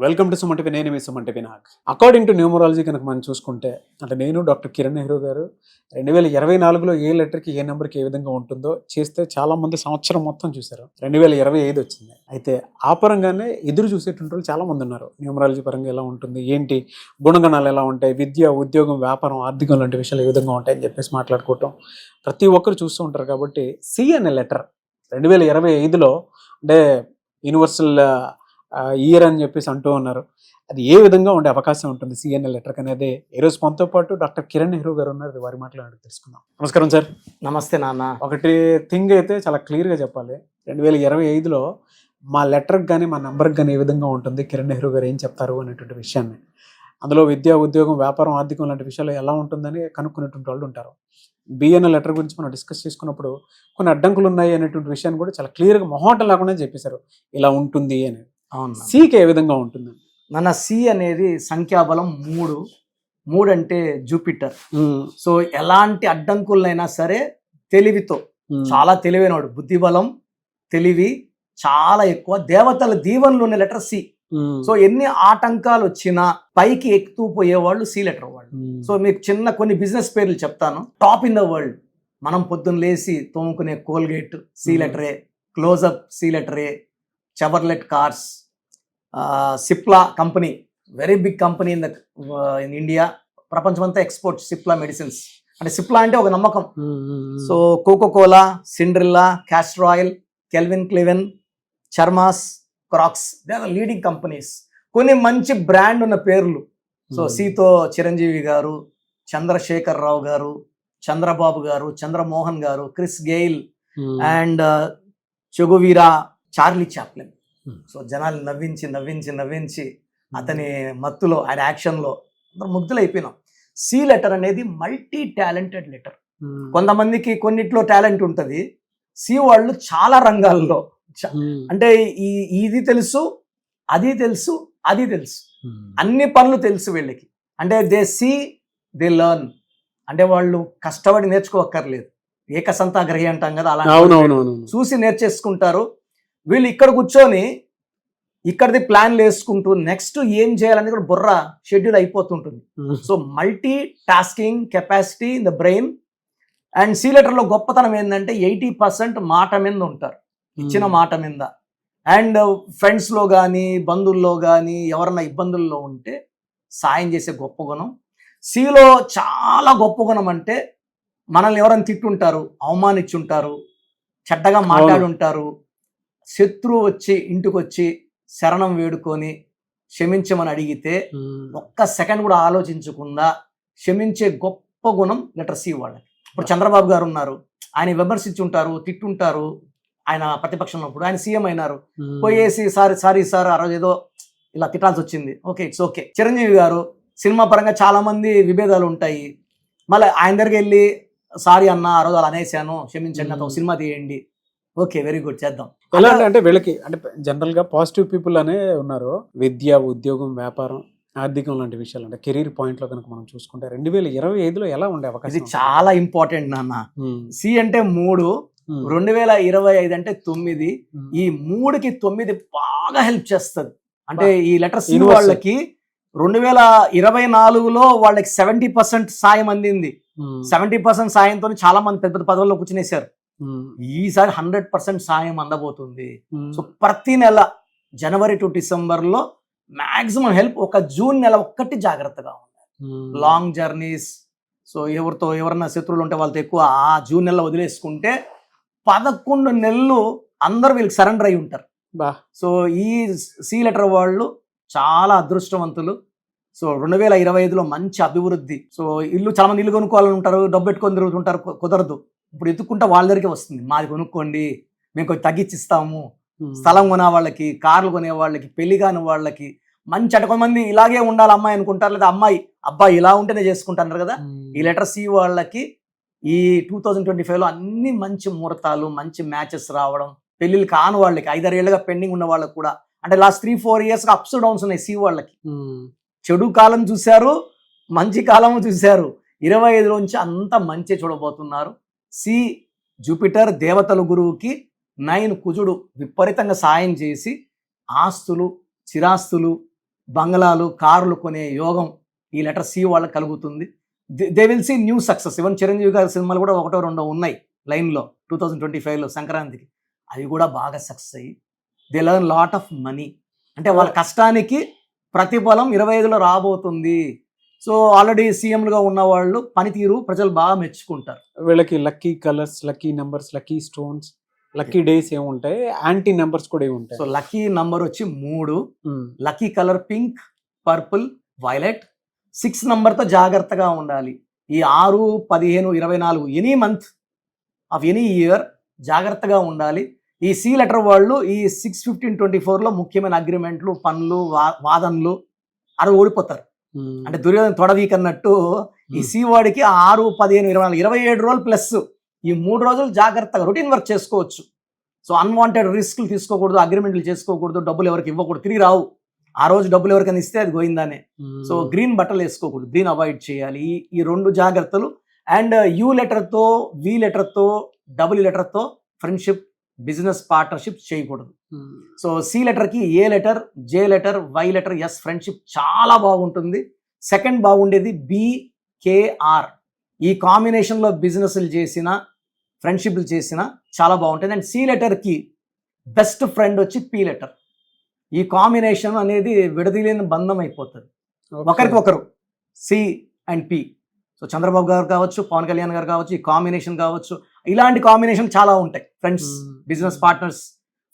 Welcome to Suman TV. నేను మీ Suman TV Nag. According to numerology కనుక మనం చూసుకుంటే, అంటే నేను డాక్టర్ కిరణ్ నెహ్రూ గారు 2024లో ఏ లెటర్కి ఏ నెంబర్కి ఏ విధంగా ఉంటుందో చేస్తే చాలా మంది సంవత్సరం మొత్తం చూశారు. 2025 వచ్చింది. అయితే ఆ పరంగానే ఎదురు చూసేటువంటి వాళ్ళు చాలా మంది ఉన్నారు. న్యూమరాలజీ పరంగా ఎలా ఉంటుంది, ఏంటి గుణగణాలు ఎలా ఉంటాయి, విద్య, ఉద్యోగం, వ్యాపారం, ఆర్థికం లాంటి విషయాలు ఏ విధంగా ఉంటాయని చెప్పేసి మాట్లాడుకోవటం ప్రతి ఒక్కరు చూస్తూ ఉంటారు. కాబట్టి సి అనే లెటర్ 2025లో అంటే యూనివర్సల్ ఇయర్ అని చెప్పేసి అంటూ ఉన్నారు. అది ఏ విధంగా ఉండే అవకాశం ఉంటుంది సిఎన్ఎల్ లెటర్ అనేది ఈరోజు మనతో పాటు డాక్టర్ కిరణ్ నెహ్రూ గారు ఉన్నారు. వారి మాట్లాడి తెలుసుకుందాం. నమస్కారం సార్. నమస్తే నాన్న. ఒకటి థింగ్ అయితే చాలా క్లియర్గా చెప్పాలి. 2025లో మా లెటర్కి కానీ మా నెంబర్కి కానీ ఏ విధంగా ఉంటుంది, కిరణ్ నెహ్రూ గారు ఏం చెప్తారు అనేటువంటి విషయాన్ని, అందులో విద్య, ఉద్యోగం, వ్యాపారం, ఆర్థికం లాంటి విషయాలు ఎలా ఉంటుందని కనుక్కునేటువంటి వాళ్ళు ఉంటారు. బిఎన్ఎల్ లెటర్ గురించి మనం డిస్కస్ చేసుకున్నప్పుడు కొన్ని అడ్డంకులు ఉన్నాయి అనేటువంటి విషయాన్ని కూడా చాలా క్లియర్గా మొహమాటం లేకుండా చెప్పేశారు, ఇలా ఉంటుంది అని. అవును. సికి ఏ విధంగా ఉంటుంది మన సి అనేది సంఖ్యాబలం 3 అంటే జూపిటర్. సో ఎలాంటి అడ్డంకులైనా సరే తెలివితో, చాలా తెలివైనవాడు, బుద్ధి బలం, తెలివి చాలా ఎక్కువ, దేవతల దీవెనలు ఉన్న లెటర్ సి. సో ఎన్ని ఆటంకాలు వచ్చినా పైకి ఎక్కుతూ పోయేవాళ్ళు సి లెటర్ వాళ్ళు. సో మీకు చిన్న కొన్ని బిజినెస్ పేర్లు చెప్తాను. టాప్ ఇన్ ద వరల్డ్, మనం పొద్దున్న లేసి తోముకునే కోల్గేట్ సి లెటరే, క్లోజప్ సి లెటరే, Chevrolet cars, Cipla company, very big company in India, ప్రపంచమంతా ఎక్స్పోర్ట్ సిప్లా మెడిసిన్స్. అంటే సిప్లా అంటే ఒక నమ్మకం. So Coca Cola, Cinderella, castor oil, Calvin Klein, చర్మాస్, క్రాక్స్, దే ఆర్ లీడింగ్ కంపెనీస్. కొన్ని మంచి బ్రాండ్ ఉన్న పేర్లు. సో సితో చిరంజీవి గారు, చంద్రశేఖర్ రావు గారు, చంద్రబాబు గారు, చంద్రమోహన్ గారు, Chris GAIL and చెగువీరా, Charlie Chaplin. So జనాలు నవ్వించి నవ్వించి నవ్వించి అతని మత్తులో, ఆయన యాక్షన్లో అందరూ ముగ్ధులైపోయినాం. సి లెటర్ అనేది మల్టీ టాలెంటెడ్ లెటర్. కొంతమందికి కొన్నిట్లో టాలెంట్ ఉంటుంది. సి వాళ్ళు చాలా రంగాల్లో, అంటే ఇది తెలుసు, అది తెలుసు, అది తెలుసు, అన్ని పనులు తెలుసు వీళ్ళకి. అంటే దే సీ, దే లెర్న్. అంటే వాళ్ళు కష్టపడి నేర్చుకోక్కర్లేదు, ఏకసంతాగ్రహి అంటాం కదా, అలా చూసి నేర్చేసుకుంటారు. వీళ్ళు ఇక్కడ కూర్చొని ఇక్కడిది ప్లాన్లు వేసుకుంటూ నెక్స్ట్ ఏం చేయాలని కూడా బుర్ర షెడ్యూల్ అయిపోతుంటుంది. So multi tasking capacity in the brain. And C లెటర్లో గొప్పతనం ఏంటంటే 80% మాట మీద ఉంటారు, ఇచ్చిన మాట మీద. అండ్ ఫ్రెండ్స్లో కానీ బంధువుల్లో కానీ ఎవరన్నా ఇబ్బందుల్లో ఉంటే సాయం చేసే గొప్ప గుణం సిలో. చాలా గొప్ప గుణం అంటే మనల్ని ఎవరైనా తిట్టుంటారు, అవమానించుంటారు, చెడ్డగా మాట్లాడి ఉంటారు, శత్రువు వచ్చి ఇంటికి వచ్చి శరణం వేడుకొని క్షమించమని అడిగితే ఒక్క సెకండ్ కూడా ఆలోచించకుండా క్షమించే గొప్ప గుణం లెటర్ సి వాళ్ళకి. ఇప్పుడు చంద్రబాబు గారు ఉన్నారు, ఆయన విమర్శించుంటారు, తిట్టుంటారు, ఆయన ప్రతిపక్షంలో ఉన్నప్పుడు ఆయన సీఎం అయినారు, పోయేసి సారీ సార్ ఆ రోజు ఏదో ఇలా తిట్టాల్సి వచ్చింది, ఓకే ఇట్స్ ఓకే. చిరంజీవి గారు సినిమా పరంగా చాలా మంది విభేదాలు ఉంటాయి, మళ్ళీ ఆయన దగ్గరికి వెళ్ళి సారీ అన్న ఆ రోజు అలా అనేసాను, క్షమించండి, అతను సినిమా తీయండి, ఓకే వెరీ గుడ్ చేద్దాం. ఎలా అంటే వీళ్ళకి అంటే జనరల్ గా పాజిటివ్ పీపుల్ అనే ఉన్నారు. విద్య, ఉద్యోగం, వ్యాపారం, ఆర్థికం లాంటి విషయాలు అంటే కెరీర్ పాయింట్ లో కనుక మనం చూసుకుంటే 2025లో ఎలా ఉండే అవకాశం? ఇది చాలా ఇంపార్టెంట్ నాన్న. సి అంటే 3, 2025 అంటే 9. ఈ 3కి 9 బాగా హెల్ప్ చేస్తుంది. అంటే ఈ లెటర్ సి వాళ్ళకి 2024లో వాళ్ళకి 70% సాయం అందింది. 70% సాయంతో చాలా మంది పెద్ద పెద్ద పదవుల్లో కూర్చునేశారు. ఈసారి 100% సాయం అందబోతుంది. సో ప్రతి నెల జనవరి టు డిసెంబర్లో మాక్సిమం హెల్ప్. ఒక జూన్ నెల ఒక్కటి జాగ్రత్తగా ఉంది, లాంగ్ జర్నీస్. సో ఎవరన్నా శత్రువులు ఉంటే వాళ్ళతో ఎక్కువ ఆ జూన్ నెలలో వదిలేసుకుంటే 11 నెలలు అందరూ వీళ్ళకి సరెండర్ అయి ఉంటారు. సో ఈ సి లెటర్ వాళ్ళు చాలా అదృష్టవంతులు. సో 2025లో మంచి అభివృద్ధి. సో చాలా మంది ఇల్లు కొనుక్కోవాలని ఉంటారు, డబ్బు పెట్టుకొని తిరుగుతుంటారు, కుదరదు. ఇప్పుడు ఎత్తుకుంటే వాళ్ళ దగ్గరికి వస్తుంది, మాది కొనుక్కోండి, మేము కొంచెం తగ్గించిస్తాము. స్థలం కొనే వాళ్ళకి, కార్లు కొనే వాళ్ళకి, పెళ్లి కాని వాళ్ళకి మంచి. అంటే కొంతమంది ఇలాగే ఉండాలి అమ్మాయి అనుకుంటారు, లేదా అబ్బాయి ఇలా ఉంటేనే చేసుకుంటారు కదా. ఈ లెటర్ సి వాళ్ళకి ఈ 2025లో అన్ని మంచి ముహూర్తాలు, మంచి మ్యాచెస్ రావడం, పెళ్లిళ్ళు కాని వాళ్ళకి, 5-6 ఏళ్ళుగా పెండింగ్ ఉన్న వాళ్ళకి కూడా, అంటే లాస్ట్ 3-4 ఇయర్స్ అప్స్ డౌన్స్ ఉన్నాయి సి వాళ్ళకి. చెడు కాలం చూశారు, మంచి కాలము చూశారు. 25లోంచి అంత మంచి చూడబోతున్నారు. సి జూపిటర్ దేవతల గురువుకి 9 కుజుడు విపరీతంగా సాయం చేసి ఆస్తులు, చిరాస్తులు, బంగ్లాలు, కార్లు కొనే యోగం ఈ లెటర్ సి వాళ్ళకి కలుగుతుంది. They will see new success. Even Chiranjeevi గారి సినిమాలు కూడా 1-2 ఉన్నాయి లైన్లో 2025లో సంక్రాంతికి. అవి కూడా బాగా సక్సెస్ అయ్యి they learn lot of money. అంటే వాళ్ళ కష్టానికి ప్రతిఫలం 25లో రాబోతుంది. సో ఆల్రెడీ సీఎంలుగా ఉన్న వాళ్ళు పనితీరు ప్రజలు బాగా మెచ్చుకుంటారు. వీళ్ళకి lucky colours, lucky numbers, lucky stones, lucky days ఏముంటాయి, యాంటీ నెంబర్స్ కూడా ఏముంటాయి. సో లక్కీ నంబర్ వచ్చి 3, lucky colour pink, purple, violet. 6 నంబర్తో జాగ్రత్తగా ఉండాలి. ఈ 6, 15, 24 any month of any year జాగ్రత్తగా ఉండాలి. ఈ సి లెటర్ వాళ్ళు ఈ 6/15/24లో ముఖ్యమైన అగ్రిమెంట్లు, పనులు, వాదనలు అవి ఓడిపోతారు. అంటే దుర్యోధన తొడవీక్ అన్నట్టు ఈ సి వాడికి 6, 15, 24 27 రోజులు ప్లస్ ఈ 3 రోజులు జాగ్రత్తగా రొటీన్ వర్క్ చేసుకోవచ్చు. సో అన్వాంటెడ్ రిస్క్లు తీసుకోకూడదు, అగ్రిమెంట్లు చేసుకోకూడదు, డబ్బులు ఎవరికి ఇవ్వకూడదు, తిరిగి రావు. ఆ రోజు డబ్బులు ఎవరికైనా ఇస్తే అది గోయిందానే. సో గ్రీన్ బట్టలు వేసుకోకూడదు, గ్రీన్ అవాయిడ్ చేయాలి. ఈ 2 జాగ్రత్తలు. అండ్ యూ లెటర్తో, వి లెటర్తో, డబుల్ లెటర్తో ఫ్రెండ్షిప్, బిజినెస్ పార్ట్నర్షిప్ చేయకూడదు. సో సి లెటర్కి A letter, J letter, Y letter, S friendship చాలా బాగుంటుంది. సెకండ్ బాగుండేది BKR. ఈ కాంబినేషన్లో బిజినెస్లు చేసిన, ఫ్రెండ్షిప్లు చేసిన చాలా బాగుంటుంది. అండ్ సి లెటర్కి బెస్ట్ ఫ్రెండ్ వచ్చి పి లెటర్. ఈ కాంబినేషన్ అనేది విడదీయలేని బంధం అయిపోతుంది ఒకరికి ఒకరు, C and P. So Chandrababu గారు కావచ్చు, పవన్ కళ్యాణ్ గారు కావచ్చు, ఈ కాంబినేషన్ కావచ్చు, ఇలాంటి కాంబినేషన్ చాలా ఉంటాయి friends, business partners.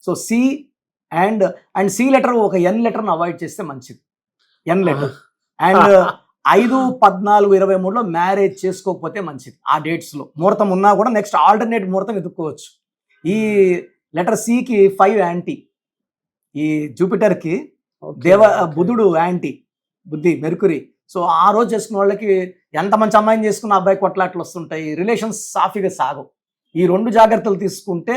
So C and C letter ఒక ఎన్ లెటర్ను అవాయిడ్ చేస్తే మంచిది, ఎన్ లెటర్. అండ్ 5, 14, 23లో మ్యారేజ్ చేసుకోకపోతే మంచిది. ఆ డేట్స్లో ముహూర్తం ఉన్నా కూడా నెక్స్ట్ ఆల్టర్నేట్ ముహూర్తం వెతుక్కోవచ్చు. ఈ లెటర్ సికి 5 యాంటీ. ఈ జూపిటర్కి బుధుడు యాంటీ, బుద్ధి, మెర్కురీ. సో ఆ రోజు చేసుకున్న వాళ్ళకి ఎంత మంచి అమ్మాయిని చేసుకున్న అబ్బాయి కొట్లాట్లు వస్తుంటాయి, రిలేషన్స్ సాఫీగా సాగవు. ఈ 2 జాగ్రత్తలు తీసుకుంటే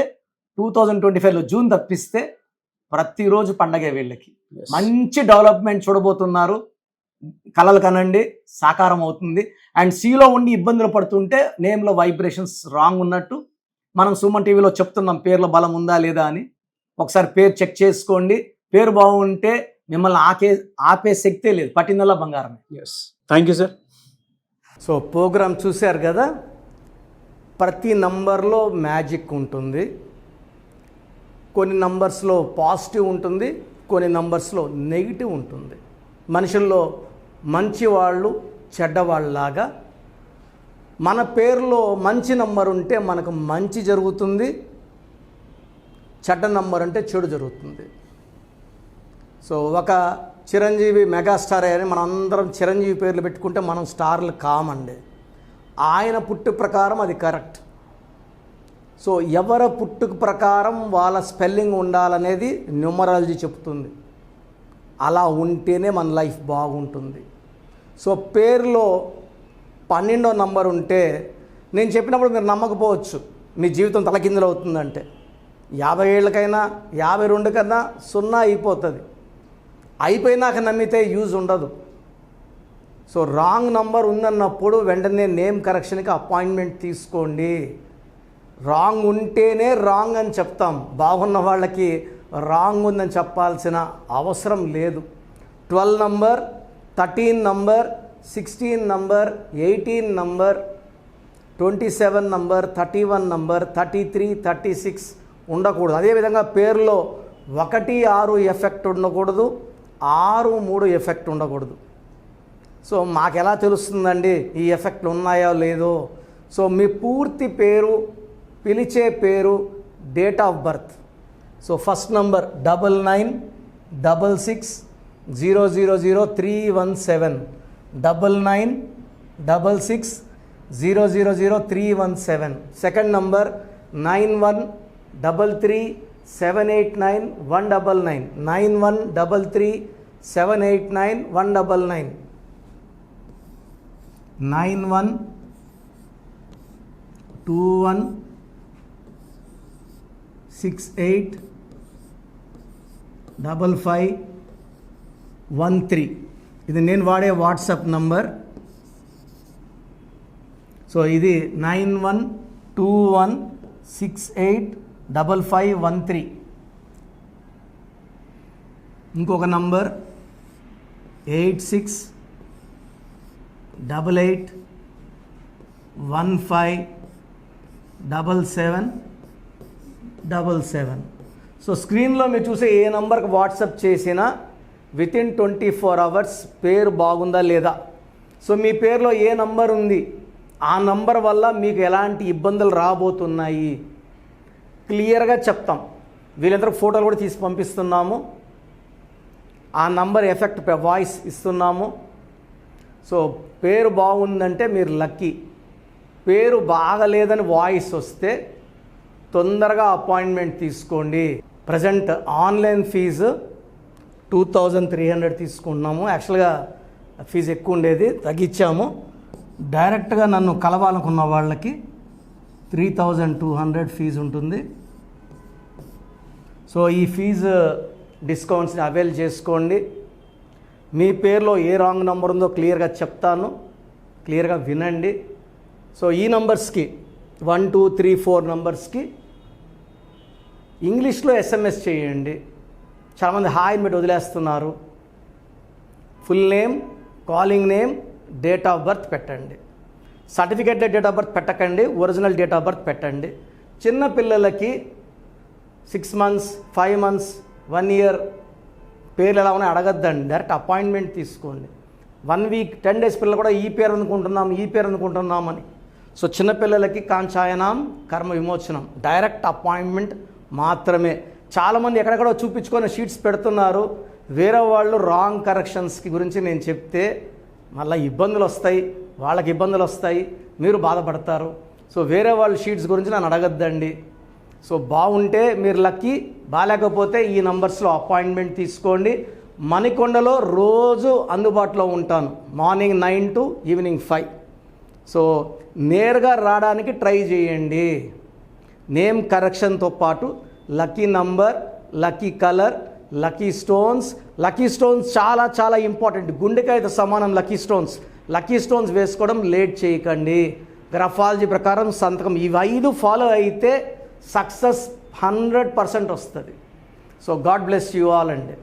2025లో జూన్ తప్పిస్తే ప్రతిరోజు పండగే వీళ్ళకి. మంచి డెవలప్మెంట్ చూడబోతున్నారు. కలలు కనండి, సాకారం అవుతుంది. అండ్ సిలో ఉండి ఇబ్బందులు పడుతుంటే నేమ్లో వైబ్రేషన్స్ రాంగ్ ఉన్నట్టు మనం సుమన్ టీవీలో చెప్తున్నాం, పేర్ల బలం ఉందా లేదా అని. ఒకసారి పేరు చెక్ చేసుకోండి. పేరు బాగుంటే మిమ్మల్ని ఆపే శక్తే లేదు, పట్టిందల్లా బంగారమే. Thank you sir. So programme చూశారు కదా, ప్రతి నంబర్లో మ్యాజిక్ ఉంటుంది. కొన్ని నంబర్స్లో పాజిటివ్ ఉంటుంది, కొన్ని నంబర్స్లో నెగిటివ్ ఉంటుంది. మనుషుల్లో మంచి వాళ్ళు, చెడ్డవాళ్ళలాగా మన పేరులో మంచి నంబర్ ఉంటే మనకు మంచి జరుగుతుంది, చెడ్డ నంబర్ అంటే చెడు జరుగుతుంది. సో ఒక చిరంజీవి మెగాస్టార్ అని మనం అందరం చిరంజీవి పేర్లు పెట్టుకుంటే మనం స్టార్లు కామండి. ఆయన పుట్టు ప్రకారం అది కరెక్ట్. సో ఎవరి పుట్టుక ప్రకారం వాళ్ళ స్పెల్లింగ్ ఉండాలనేది న్యూమరాలజీ చెప్తుంది. అలా ఉంటేనే మన లైఫ్ బాగుంటుంది. సో పేరులో 12వ నంబర్ ఉంటే నేను చెప్పినప్పుడు మీరు నమ్మకపోవచ్చు, మీ జీవితం తలకిందులు అవుతుందంటే 50 ఏళ్ళకైనా 52 కన్నా 0 అయిపోతుంది. అయిపోయినాక నమ్మితే యూజ్ ఉండదు. సో రాంగ్ నంబర్ ఉందన్నప్పుడు వెంటనే నేమ్ కరెక్షన్కి అపాయింట్మెంట్ తీసుకోండి. రాంగ్ ఉంటేనే రాంగ్ అని చెప్తాం, బాగున్న వాళ్ళకి రాంగ్ ఉందని చెప్పాల్సిన అవసరం లేదు. 12 number, 13 number, 16 number, 18 number, 27 number, 31 number, 33, 36 ఉండకూడదు. అదేవిధంగా పేరులో 1, 6 ఎఫెక్ట్ ఉండకూడదు, 6, 3 ఎఫెక్ట్ ఉండకూడదు. సో మాకు ఎలా తెలుస్తుందండి ఈ ఎఫెక్ట్లు ఉన్నాయో లేదో? సో మీ పూర్తి పేరు, పిలిచే పేరు, date of birth. So first number 9966000317, 9966000317. Second number 9133789199, 9133789199, 9121685513. ఇది నేను వాడే వాట్సాప్ నంబర్. సో ఇది 9121685513. ఇంకొక నంబర్ 8688157777. సో స్క్రీన్లో మీరు చూసే ఏ నంబర్కి వాట్సాప్ చేసినా వితిన్ 24 అవర్స్ పేరు బాగుందా లేదా, సో మీ పేరులో ఏ నంబర్ ఉంది, ఆ నంబర్ వల్ల మీకు ఎలాంటి ఇబ్బందులు రాబోతున్నాయి క్లియర్గా చెప్తాం. వీళ్ళందరూ ఫోటోలు కూడా తీసి పంపిస్తున్నాము. ఆ నంబర్ ఎఫెక్ట్ వాయిస్ ఇస్తున్నాము. సో పేరు బాగుందంటే మీరు లక్కీ. పేరు బాగలేదని వాయిస్ వస్తే తొందరగా అపాయింట్మెంట్ తీసుకోండి. ప్రజెంట్ ఆన్లైన్ ఫీజు 2300 తీసుకుంటున్నాము. యాక్చువల్గా ఫీజు ఎక్కువ ఉండేది, తగ్గించాము. డైరెక్ట్గా నన్ను కలవాలనుకున్న వాళ్ళకి 3200 ఫీజు ఉంటుంది. సో ఈ ఫీజు డిస్కౌంట్స్ని అవైల్ చేసుకోండి. మీ పేరులో ఏ రాంగ్ నెంబర్ ఉందో క్లియర్గా చెప్తాను, క్లియర్గా వినండి. సో ఈ నంబర్స్కి 1 2 3 4 నంబర్స్కి ఇంగ్లీష్లో SMS చేయండి. చాలామంది హాయ్ పెట్టి వదిలేస్తున్నారు. Full name, calling name, date of birth పెట్టండి. సర్టిఫికేట్ డేట్ ఆఫ్ బర్త్ పెట్టకండి, ఒరిజినల్ డేట్ ఆఫ్ బర్త్ పెట్టండి. చిన్న పిల్లలకి 6 months 5 months 1 year పేర్లు ఎలా ఉన్నాయో అడగద్దండి, డైరెక్ట్ అపాయింట్మెంట్ తీసుకోండి. 1 week 10 days పిల్లలు కూడా ఈ పేరు అనుకుంటున్నామని. సో చిన్నపిల్లలకి కాంచాయనాం కర్మ విమోచనం, డైరెక్ట్ అపాయింట్మెంట్ మాత్రమే. చాలామంది ఎక్కడెక్కడో చూపించుకొని షీట్స్ పెడుతున్నారు. వేరే వాళ్ళు రాంగ్ కరెక్షన్స్కి గురించి నేను చెప్తే మళ్ళీ ఇబ్బందులు వస్తాయి, వాళ్ళకి ఇబ్బందులు వస్తాయి, మీరు బాధపడతారు. సో వేరే వాళ్ళ షీట్స్ గురించి నన్ను అడగద్దండి. సో బాగుంటే మీరు లక్కీ, బాగాలేకపోతే ఈ నంబర్స్లో అపాయింట్మెంట్ తీసుకోండి. మణికొండలో రోజు అందుబాటులో ఉంటాను, మార్నింగ్ 9 to evening 5. సో నేరుగా రావడానికి ట్రై చేయండి. నేమ్ కరెక్షన్తో పాటు lucky number, lucky colour, lucky stones. Lucky stones చాలా చాలా ఇంపార్టెంట్. గుండెకాయతో సమానం లక్కీ స్టోన్స్. లక్కీ స్టోన్స్ వేసుకోవడం లేట్ చేయకండి. గ్రఫాలజీ ప్రకారం సంతకం, ఇవి 5 ఫాలో అయితే సక్సెస్ 100% వస్తుంది. So God bless you all అండి.